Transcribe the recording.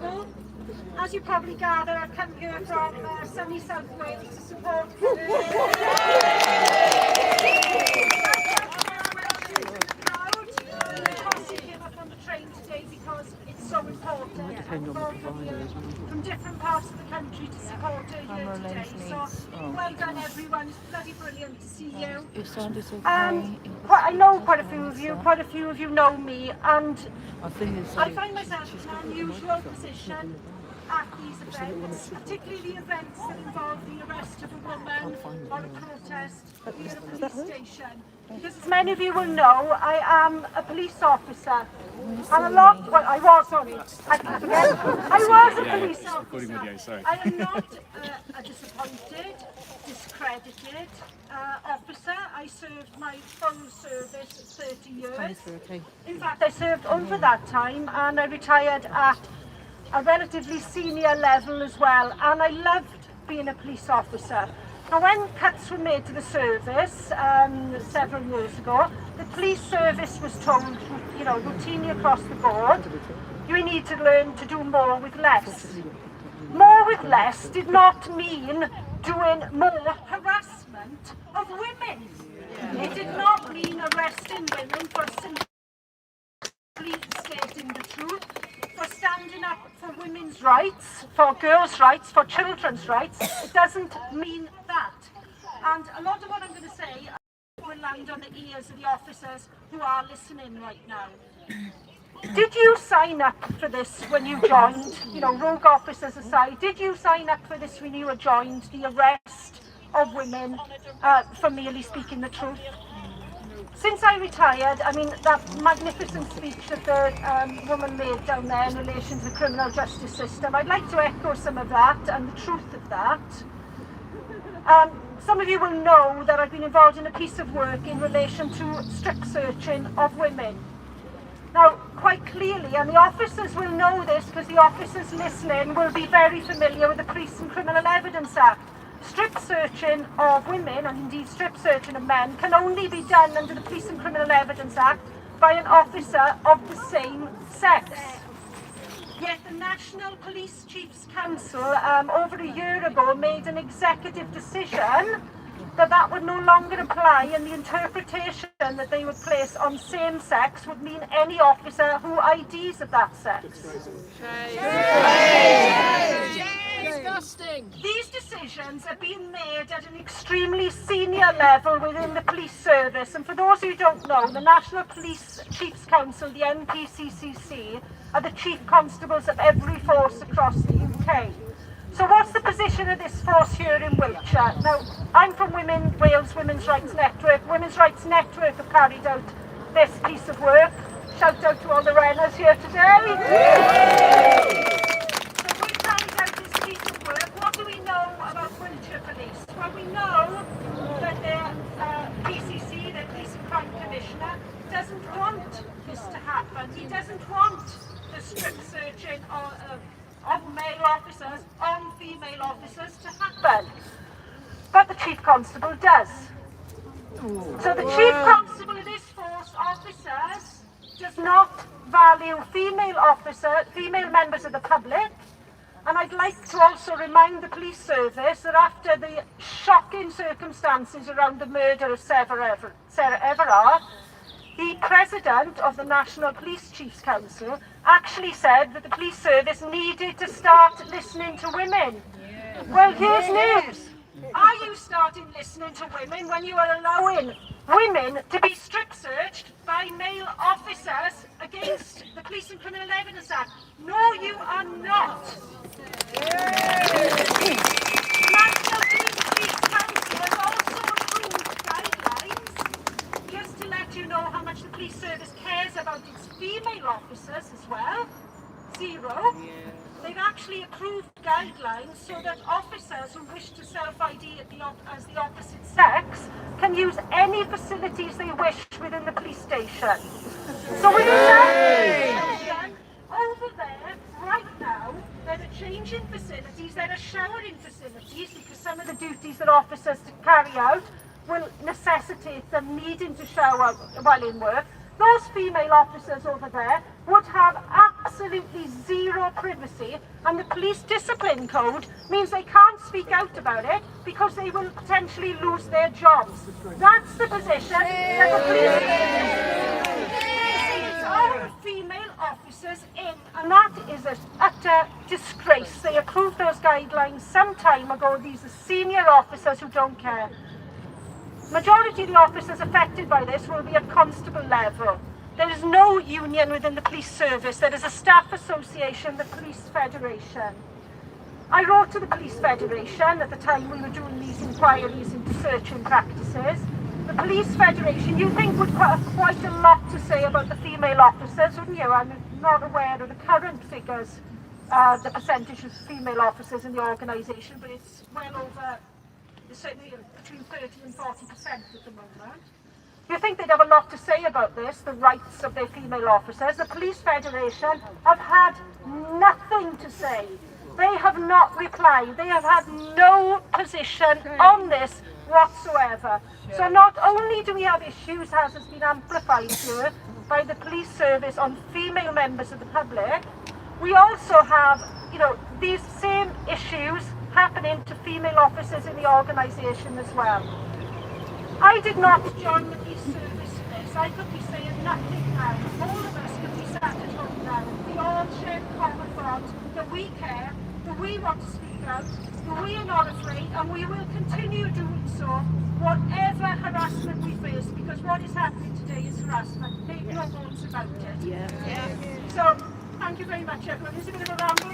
people. As you probably gather, I've come here from sunny South Wales to support because it's so important from different parts of the country to support her here today. So well done everyone, it's bloody brilliant to see you. I know quite a few of you know me, and I find myself in an unusual position at these events, particularly the events that involve the arrest of a woman or a protest near a police station. Because as many of you will know, I am a police officer. And I was a police officer. I am not a disappointed, discredited officer. I served my full service 30 years. In fact, I served over that time, and I retired at a relatively senior level as well, and I loved being a police officer. Now, when cuts were made to the service several years ago, the police service was told, routinely across the board, you need to learn to do more with less. More with less did not mean doing more harassment of women. It did not mean arresting women for simply stating the truth, for standing up for women's rights, for girls' rights, for children's rights. It doesn't mean that. And a lot of what I'm going to say will land on the ears of the officers who are listening right now. Did you sign up for this when you joined, rogue officers aside, did you sign up for this when you were joined, the arrest of women for merely speaking the truth? Since I retired, that magnificent speech that the woman made down there in relation to the criminal justice system, I'd like to echo some of that and the truth of that. Some of you will know that I've been involved in a piece of work in relation to strip searching of women. Now, quite clearly, and the officers will know this because the officers listening will be very familiar with the Police and Criminal Evidence Act. Strip searching of women, and indeed strip searching of men, can only be done under the Police and Criminal Evidence Act by an officer of the same sex. Yet the National Police Chiefs Council over a year ago made an executive decision that would no longer apply, and the interpretation that they would place on same sex would mean any officer who IDs of that sex. Disgusting. These decisions are being made at an extremely senior level within the police service, and for those who don't know, the National Police Chiefs Council, the NPCCC, are the chief constables of every force across the UK. So what's the position of this force here in Wiltshire? Now, I'm from Wales Women's Rights Network. Women's Rights Network have carried out this piece of work. Shout out to all the runners here today. So we've carried out this piece of work. What do we know about Wiltshire Police? Well, we know that their PCC, their Police and Crime Commissioner, doesn't want this to happen. He doesn't want the strip searching of male officers on female officers to happen. But the Chief Constable does. So the Chief Constable of this force, officers, does not value female members of the public. And I'd like to also remind the police service that after the shocking circumstances around the murder of Sarah Everard, the president of the National Police Chiefs Council actually said that the police service needed to start listening to women. Well, here's news. Are you starting listening to women when you are allowing women to be strip searched by male officers against the Police and Criminal Evidence Act? No, you are not. National Police Chiefs Council has also approved guidelines, just to let you know how much the police service cares about its female officers as well. 0. They've actually approved guidelines so that officers who wish to self-ID as the opposite sex can use any facilities they wish within the police station. So within that, over there, right now, there are changing facilities, there are showering facilities, because some of the duties that officers carry out will necessitate them needing to shower while in work. those female officers over there would have absolutely zero privacy, and the police discipline code means they can't speak out about it because they will potentially lose their jobs. That's the position that the police own female officers in, and that is an utter disgrace. They approved those guidelines some time ago. These are senior officers who don't care. Majority of the officers affected by this will be at constable level. There is no union within the police service. There is a staff association, the Police Federation. I wrote to the Police Federation at the time we were doing these inquiries into searching practices. The Police Federation, you think, would have quite a lot to say about the female officers, wouldn't you? I'm not aware of the current figures, the percentage of female officers in the organisation, but it's well over, certainly between 30 and 40% at the moment. You think they'd have a lot to say about this, the rights of their female officers? The Police Federation have had nothing to say. They have not replied. They have had no position on this whatsoever. So not only do we have issues, as has been amplified here, by the police service on female members of the public, we also have, these same issues happening to female officers in the organisation as well. I did not join the police service for this. I could be saying nothing now. All of us could be sat at home now. We all share the common thought that we care, that we want to speak out, that we are not afraid, and we will continue doing so, whatever harassment we face, because what is happening today is harassment. Make no bones about it. Yeah. So, thank you very much, everyone. It's a bit of a ramble.